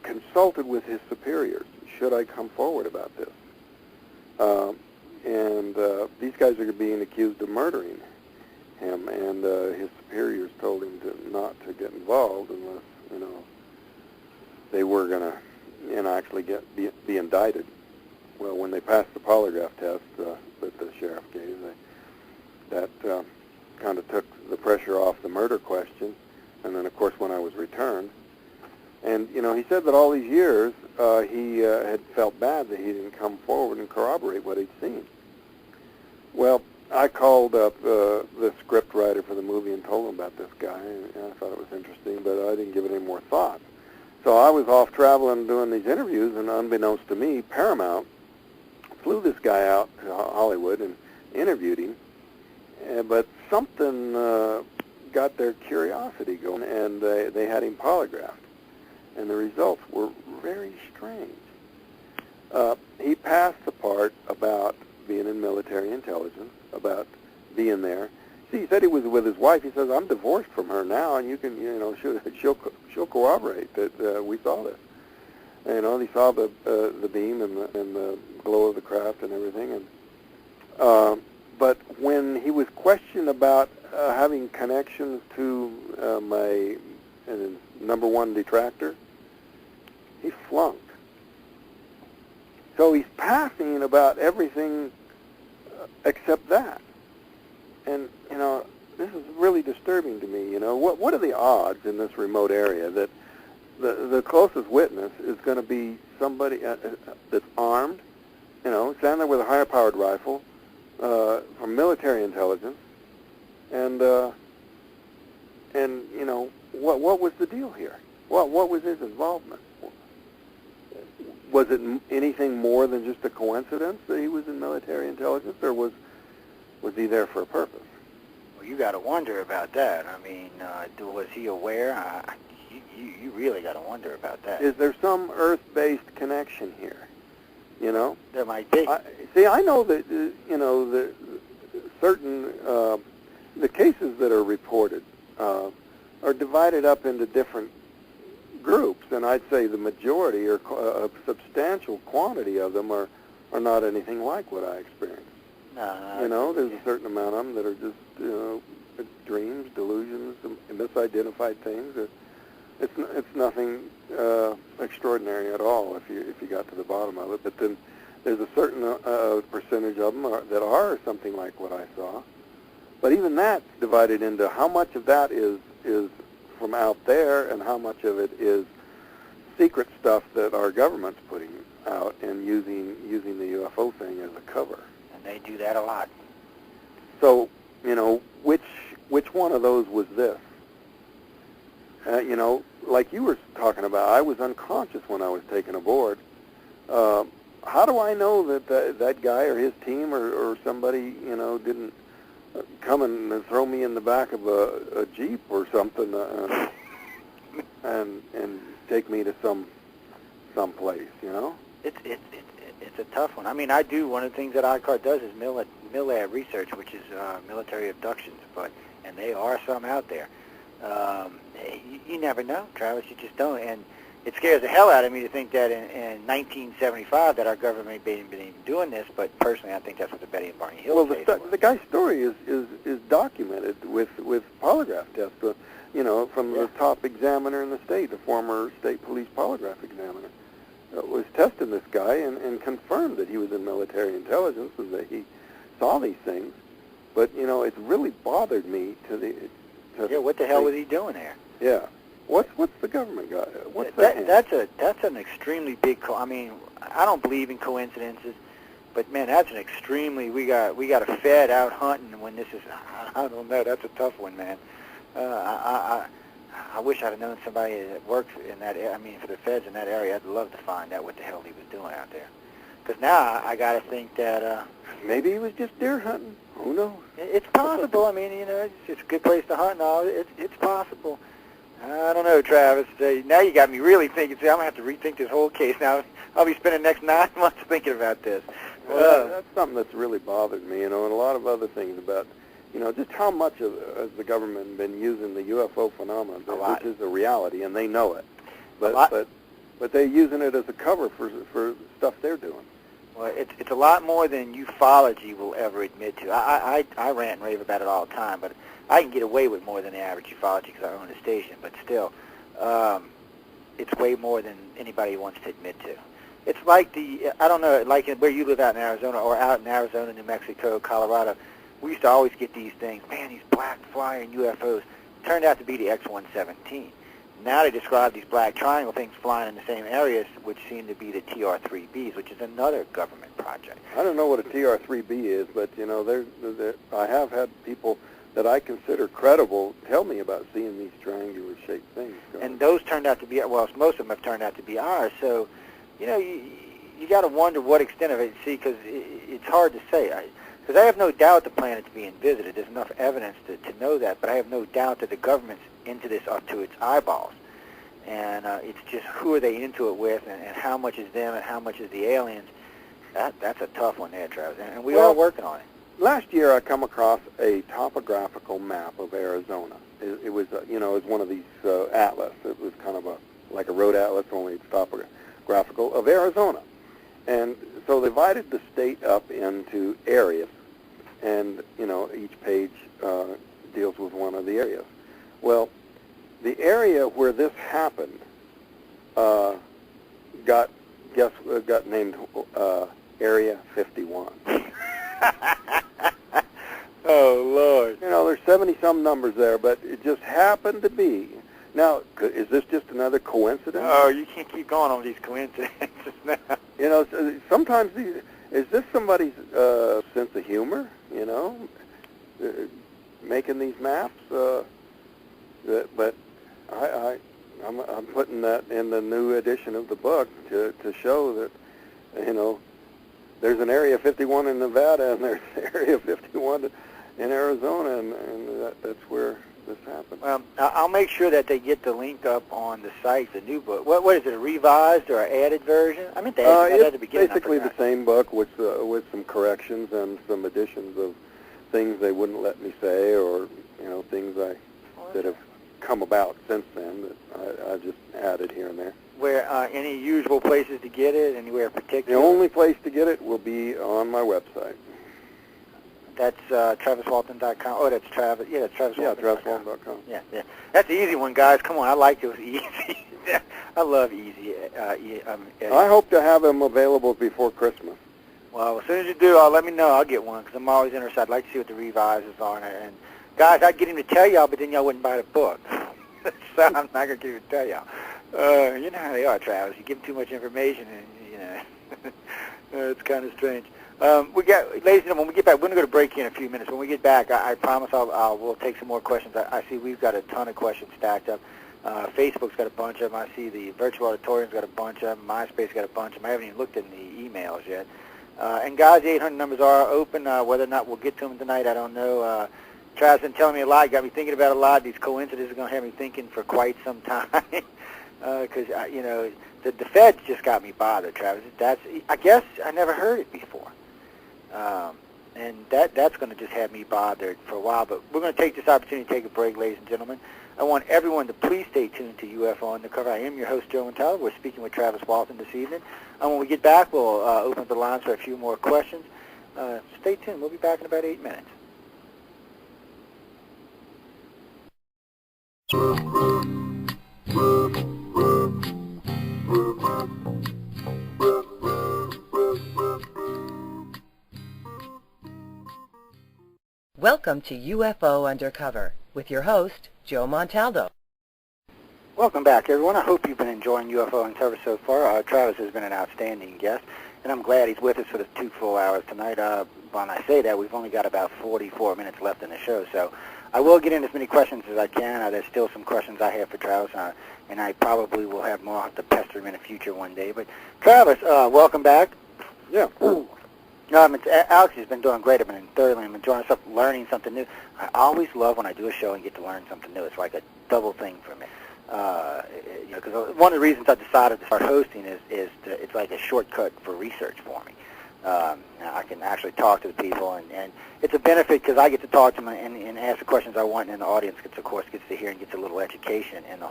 consulted with his superiors. Should I come forward about this? And these guys are being accused of murdering him, and his superiors told him not to get involved unless, they were going to, actually be indicted. Well, when they passed the polygraph test that the sheriff gave, that kind of took the pressure off the murder question. And then, of course, when I was returned, and, he said that all these years he had felt bad that he didn't come forward and corroborate what he'd seen. Well, I called up the script writer for the movie and told him about this guy, and I thought it was interesting, but I didn't give it any more thought. So I was off traveling doing these interviews, and unbeknownst to me, Paramount flew this guy out to Hollywood and interviewed him, but something got their curiosity going, and they had him polygraphed. And the results were very strange. He passed the part about being in military intelligence, about being there. See, he said he was with his wife. He says, "I'm divorced from her now, and you can, she'll corroborate that we saw this." And, he saw the beam and the glow of the craft and everything. And but when he was questioned about having connections to my number one detractor, he flunked. So he's passing about everything except that. And, this is really disturbing to me. What are the odds in this remote area that the closest witness is going to be somebody that's armed, standing there with a higher-powered rifle from military intelligence, and what was the deal here? What was his involvement? Was it anything more than just a coincidence that he was in military intelligence, or was he there for a purpose? Well, you got to wonder about that. I mean, was he aware? You really got to wonder about that. Is there some Earth-based connection here? There might be. I know that the certain the cases that are reported are divided up into different groups, and I'd say the majority or a substantial quantity of them are not anything like what I experienced. No, there's a certain amount of them that are just dreams, delusions, misidentified things. It's nothing extraordinary at all if you got to the bottom of it. But then there's a certain percentage of them that are something like what I saw. But even that's divided into how much of that is from out there and how much of it is secret stuff that our government's putting out and using the UFO thing as a cover. And they do that a lot. So, which one of those was this? Like you were talking about, I was unconscious when I was taken aboard. How do I know that guy or his team or somebody, didn't come and throw me in the back of a Jeep or something and take me to some place, It's a tough one. I mean, I do, one of the things that ICAR does is MILAB research, which is military abductions, and there are some out there. You never know, Travis, you just don't. And it scares the hell out of me to think that in 1975 that our government may have been even doing this, but personally I think that's what the Betty and Barney Hill case was. The guy's story is documented with polygraph tests, from the top examiner in the state, the former state police polygraph examiner. Was testing this guy and confirmed that he was in military intelligence and that he saw these things. But, it really bothered me what the hell was he doing there? Yeah. What's the government got? What's that? That's an extremely big. I mean, I don't believe in coincidences, but man, that's an extremely. We got a Fed out hunting when this is. I don't know. That's a tough one, man. I wish I'd have known somebody that works in that. I mean, for the Feds in that area, I'd love to find out what the hell he was doing out there. Because now I got to think that maybe he was just deer hunting. Who knows? It's possible. I mean, it's a good place to hunt and all. It's possible. I don't know, Travis. Now you got me really thinking. See, I'm going to have to rethink this whole case. Now I'll be spending the next 9 months thinking about this. Well, that's something that's really bothered me, and a lot of other things about, just how much has the government been using the UFO phenomenon, which is a reality, and they know it. But but they're using it as a cover for stuff they're doing. Well, it's a lot more than ufology will ever admit to. I rant and rave about it all the time, but I can get away with more than the average ufology because I own a station. But still, it's way more than anybody wants to admit to. It's like I don't know, like where you live out in Arizona or out in Arizona, New Mexico, Colorado. We used to always get these things, man, these black flying UFOs. Turned out to be the X-117. Now they describe these black triangle things flying in the same areas, which seem to be the TR-3Bs, which is another government project. I don't know what a TR-3B is, but, you know, I have had people that I consider credible tell me about seeing these triangular-shaped things. And those turned out to be, well, most of them have turned out to be ours. So, you know, you got to wonder what extent of it, see, because it's hard to say. Because I have no doubt the planet's being visited. There's enough evidence to know that, but I have no doubt that the government's into this up to its eyeballs. And it's just who are they into it with, and how much is them and how much is the aliens. That's a tough one there, Travis, and we are working on it. Last year I come across a topographical map of Arizona. It was, you know, it was one of these atlas. It was kind of like a road atlas, only it's topographical, of Arizona. And so they divided the state up into areas, and, you know, each page deals with one of the areas. Well, the area where this happened got named Area 51. Oh, Lord. You know, there's 70-some numbers there, but it just happened to be. Now, is this just another coincidence? Oh, you can't keep going on these coincidences now. You know, sometimes is this somebody's sense of humor, you know, making these maps? But I'm putting that in the new edition of the book to show that, you know, there's an Area 51 in Nevada and there's Area 51 in Arizona, and that's where this happened. Well, I'll make sure that they get the link up on the site, the new book. What is it, a revised or an added version? I meant to ask that at the beginning. It's basically the same book with some corrections and some additions of things they wouldn't let me say, or, you know, things that have come about since then that I just added here and there. Where any usual places to get it, anywhere particular? The only place to get it will be on my website. That's TravisWalton.com. Oh, that's Travis. Yeah, that's TravisWalton.com. Yeah, TravisWalton.com. Yeah. That's the easy one, guys. Come on, I like those easy. I love easy. I hope to have them available before Christmas. Well, as soon as you do, let me know. I'll get one because I'm always interested. I'd like to see what the revises are. And guys, I'd get him to tell y'all, but then y'all wouldn't buy the book. So I'm not going to get him to tell y'all. You know how they are, Travis. You give them too much information, and you know, it's kind of strange. Ladies and gentlemen, when we get back, we're going to go to break here in a few minutes. When we get back, I promise we'll take some more questions. I see we've got a ton of questions stacked up. Facebook's got a bunch of them. I see the virtual auditorium's got a bunch of them. MySpace got a bunch of them. I haven't even looked in the emails yet. And guys, the 800 numbers are open. Whether or not we'll get to them tonight, I don't know. Travis been telling me a lot. Got me thinking about a lot. These coincidences are going to have me thinking for quite some time. Because, you know, the feds just got me bothered, Travis. I guess I never heard it before. And that's going to just have me bothered for a while. But we're going to take this opportunity to take a break, ladies and gentlemen. I want everyone to please stay tuned to UFO Undercover. I am your host, Joe Montalvo. We're speaking with Travis Walton this evening. And when we get back, we'll open up the lines for a few more questions. Stay tuned. We'll be back in about 8 minutes. Welcome to UFO Undercover with your host, Joe Montaldo. Welcome back, everyone. I hope you've been enjoying UFO Undercover so far. Travis has been an outstanding guest, and I'm glad he's with us for the 2 full hours tonight. When I say that, we've only got about 44 minutes left in the show, so I will get in as many questions as I can. There's still some questions I have for Travis, and I probably will have more. I'll have to pester him in the future one day. But Travis, welcome back. Yeah. Alex has been doing great. I've been thoroughly enjoying myself, learning something new. I always love when I do a show and get to learn something new. It's like a double thing for me. You know, because one of the reasons I decided to start hosting is it's like a shortcut for research for me. Now I can actually talk to the people, and it's a benefit because I get to talk to them and ask the questions I want, and the audience gets, of course, gets to hear and gets a little education in the